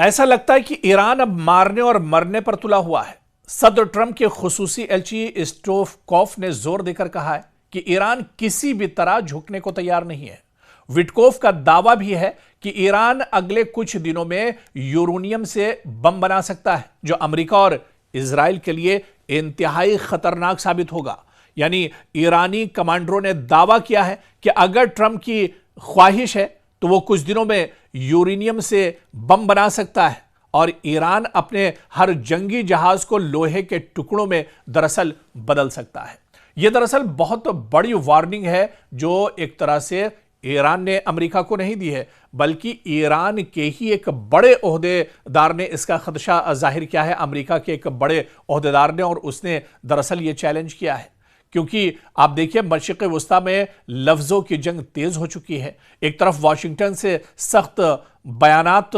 ऐसा लगता है कि ईरान अब मारने और मरने पर तुला हुआ है। सदर ट्रंप के खुसूसी एलची स्टोवकोफ ने जोर देकर कहा है कि ईरान किसी भी तरह झुकने को तैयार नहीं है। विटकोफ का दावा भी है कि ईरान अगले कुछ दिनों में यूरेनियम से बम बना सकता है, जो अमेरिका और इजराइल के लिए इंतहाई खतरनाक साबित होगा। यानी ईरानी कमांडरों ने दावा किया है कि अगर ट्रंप की ख्वाहिश है तो वो कुछ दिनों में यूरेनियम से बम बना सकता है और ईरान अपने हर जंगी जहाज को लोहे के टुकड़ों में दरअसल बदल सकता है। यह दरअसल बहुत बड़ी वार्निंग है जो एक तरह से ईरान ने अमेरिका को नहीं दी है, बल्कि ईरान के ही एक बड़े ओहदेदार ने इसका खदशा जाहिर किया है। अमेरिका के एक बड़े ओहदेदार ने, और उसने दरअसल ये चैलेंज किया है, क्योंकि आप देखिए मशरिक़ वस्ता में लफ्ज़ों की जंग तेज़ हो चुकी है। एक तरफ वाशिंगटन से सख्त बयानात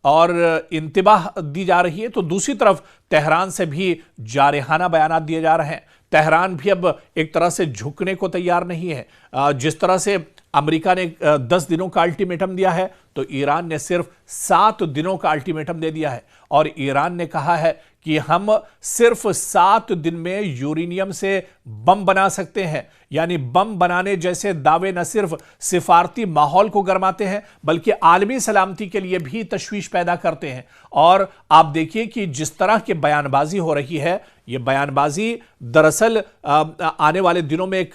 और इंतबाह दी जा रही है, तो दूसरी तरफ तेहरान से भी जारहाना बयानात दिए जा रहे हैं। तेहरान भी अब एक तरह से झुकने को तैयार नहीं है। जिस तरह से अमेरिका ने 10 दिनों का अल्टीमेटम दिया है, तो ईरान ने सिर्फ 7 दिनों का अल्टीमेटम दे दिया है। और ईरान ने कहा है कि हम सिर्फ 7 दिन में यूरेनियम से बम बना सकते हैं। यानी बम बनाने जैसे दावे न सिर्फ सिफारती माहौल को गरमाते हैं, बल्कि आलमी सलामती के लिए भी तशवीश पैदा करते हैं। और आप देखिए कि जिस तरह की बयानबाजी हो रही है, ये बयानबाजी दरअसल आने वाले दिनों में एक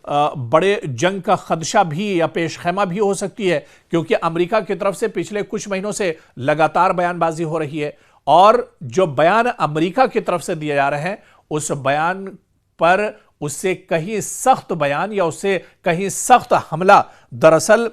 बड़े जंग का खदशा भी या पेशखैमा भी हो सकती है, क्योंकि अमेरिका की तरफ से पिछले कुछ महीनों से लगातार बयानबाजी हो रही है। और जो बयान अमेरिका की तरफ से दिए जा रहे हैं, उस बयान पर उससे कहीं सख्त बयान या उससे कहीं सख्त हमला दरअसल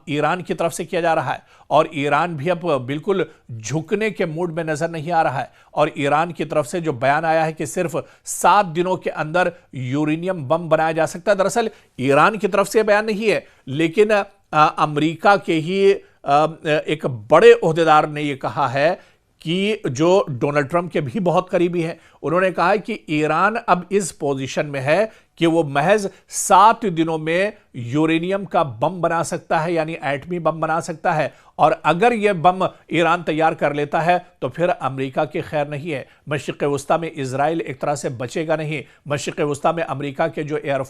ईरान की तरफ से किया जा रहा है। और ईरान भी अब बिल्कुल झुकने के मूड में नजर नहीं आ रहा है। और ईरान की तरफ से जो बयान आया है कि सिर्फ 7 दिनों के अंदर यूरेनियम बम बनाया जा सकता है, दरअसल ईरान की तरफ से बयान नहीं है, लेकिन अमेरिका के ही एक बड़े ओहदेदार ने यह कहा है कि जो डोनाल्ड ट्रंप के भी बहुत करीबी हैं। उन्होंने कहा है कि ईरान अब इस पोजीशन में है कि वो महज 7 दिनों में यूरेनियम का बम बना सकता है, यानी एटमी बम बना सकता है। और अगर यह बम ईरान तैयार कर लेता है तो फिर अमेरिका की खैर नहीं है। मशरिक़ वस्ता में इजराइल एक तरह से बचेगा नहीं। मशरिक़ वस्ता में अमेरिका के जो एयर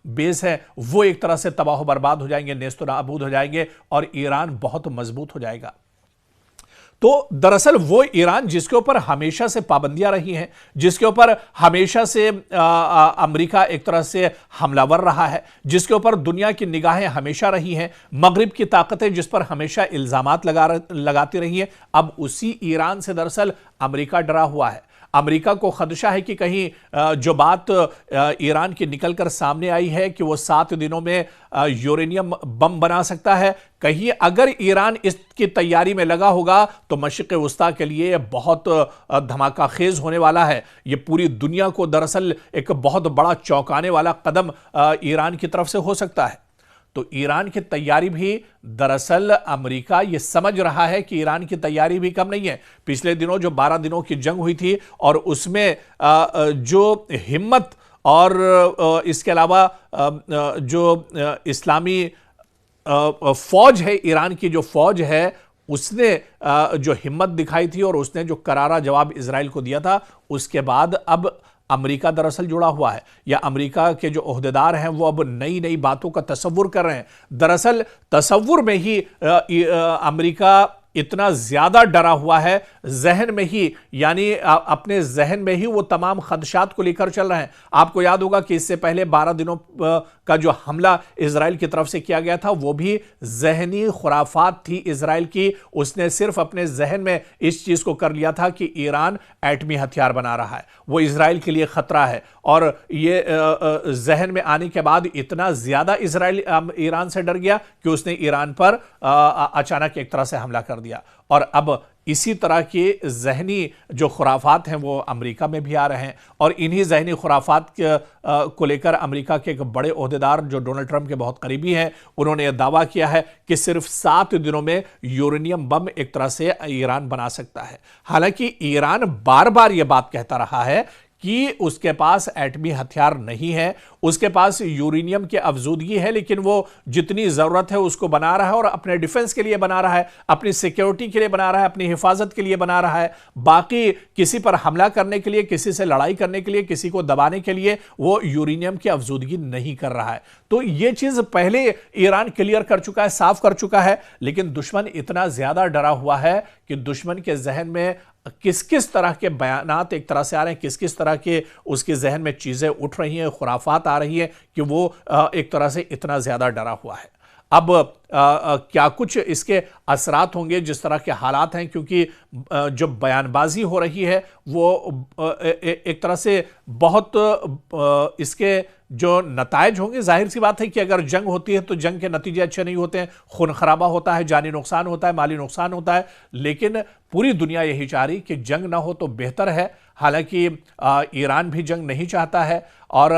बेस हैं वो एक तरह से तबाह बर्बाद हो जाएंगे, नेस्त नाबूद हो जाएंगे, और ईरान बहुत मजबूत हो जाएगा। तो दरअसल वो ईरान जिसके ऊपर हमेशा से पाबंदियां रही हैं, जिसके ऊपर हमेशा से अमेरिका एक तरह से हमलावर रहा है, जिसके ऊपर दुनिया की निगाहें हमेशा रही हैं, मगरिब की ताकतें जिस पर हमेशा इल्जामात लगाती रही हैं, अब उसी ईरान से दरअसल अमेरिका डरा हुआ है। अमेरिका को खदशा है कि कहीं जो बात ईरान की निकलकर सामने आई है कि वो 7 दिनों में यूरेनियम बम बना सकता है, कहीं अगर ईरान इसकी तैयारी में लगा होगा तो मशरिक़ वस्ता के लिए बहुत धमाका खेज होने वाला है। ये पूरी दुनिया को दरअसल एक बहुत बड़ा चौंकाने वाला कदम ईरान की तरफ से हो सकता है। तो ईरान की तैयारी भी दरअसल अमेरिका ये समझ रहा है कि ईरान की तैयारी भी कम नहीं है। पिछले दिनों जो 12 दिनों की जंग हुई थी, और उसमें जो हिम्मत और इसके अलावा जो इस्लामी फौज है, ईरान की जो फौज है, उसने जो हिम्मत दिखाई थी और उसने जो करारा जवाब इजराइल को दिया था, उसके बाद अब अमेरिका दरअसल जुड़ा हुआ है, या अमेरिका के जो ओहदेदार हैं वो अब नई नई बातों का तसव्वुर कर रहे हैं। दरअसल तसव्वुर में ही अमेरिका इतना ज्यादा डरा हुआ है, जहन में ही, यानी अपने जहन में ही वो तमाम खदशात को लेकर चल रहे हैं। आपको याद होगा कि इससे पहले 12 दिनों का जो हमला इजराइल की तरफ से किया गया था, वो भी जहनी खुराफात थी इजराइल की। उसने सिर्फ अपने जहन में इस चीज को कर लिया था कि ईरान एटमी हथियार बना रहा है, वो इजराइल के लिए खतरा है। और ये जहन में आने के बाद इतना ज्यादा इजराइल ईरान से डर गया कि उसने ईरान पर अचानक एक तरह से हमला कर दिया। और अब इसी तरह के जहनी जो खुराफात हैं वो अमेरिका में भी आ रहे हैं। और इन्हीं जहनी खुराफात को लेकर अमेरिका के एक बड़े ओहदेदार जो डोनाल्ड ट्रंप के बहुत करीबी हैं, उन्होंने यह दावा किया है कि सिर्फ 7 दिनों में यूरेनियम बम एक तरह से ईरान बना सकता है। हालांकि ईरान बार बार यह बात कहता रहा है कि उसके पास एटमी हथियार नहीं है, उसके पास यूरेनियम की अफजूदगी है, लेकिन वो जितनी जरूरत है उसको बना रहा है और अपने डिफेंस के लिए बना रहा है, अपनी सिक्योरिटी के लिए बना रहा है, अपनी हिफाजत के लिए बना रहा है। बाकी किसी पर हमला करने के लिए, किसी से लड़ाई करने के लिए, किसी को दबाने के लिए वो यूरेनियम की अफजूदगी नहीं कर रहा है। तो यह चीज पहले ईरान क्लियर कर चुका है, साफ कर चुका है, लेकिन दुश्मन इतना ज्यादा डरा हुआ है कि दुश्मन के जहन में किस किस तरह के बयानात एक तरह से आ रहे हैं, किस किस तरह के उसके जहन में चीजें उठ रही हैं, खुराफात आ रही हैं कि वो एक तरह से इतना ज्यादा डरा हुआ है। अब क्या कुछ इसके असरात होंगे जिस तरह के हालात हैं, क्योंकि जो बयानबाजी हो रही है वो एक तरह से बहुत इसके जो नतायज होंगे, जाहिर सी बात है कि अगर जंग होती है तो जंग के नतीजे अच्छे नहीं होते हैं, खून खराबा होता है, जानी नुकसान होता है, माली नुकसान होता है, लेकिन पूरी दुनिया यही चाह रही कि जंग ना हो तो बेहतर है। हालांकि ईरान भी जंग नहीं चाहता है और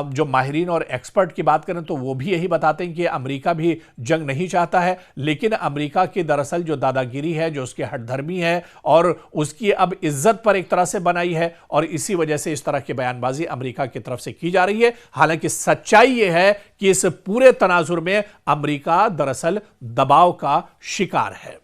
जो माहिरीन और एक्सपर्ट की बात करें तो वो भी यही बताते हैं कि अमेरिका भी जंग नहीं चाहता है, लेकिन अमेरिका की दरअसल जो दादागिरी है, जो उसकी हठधर्मी है और उसकी अब इज्जत पर एक तरह से बनाई है, और इसी वजह से इस तरह की बयानबाजी अमेरिका की तरफ से की जा रही है। हालांकि सच्चाई यह है कि इस पूरे तनाजुर में अमेरिका दरअसल दबाव का शिकार है।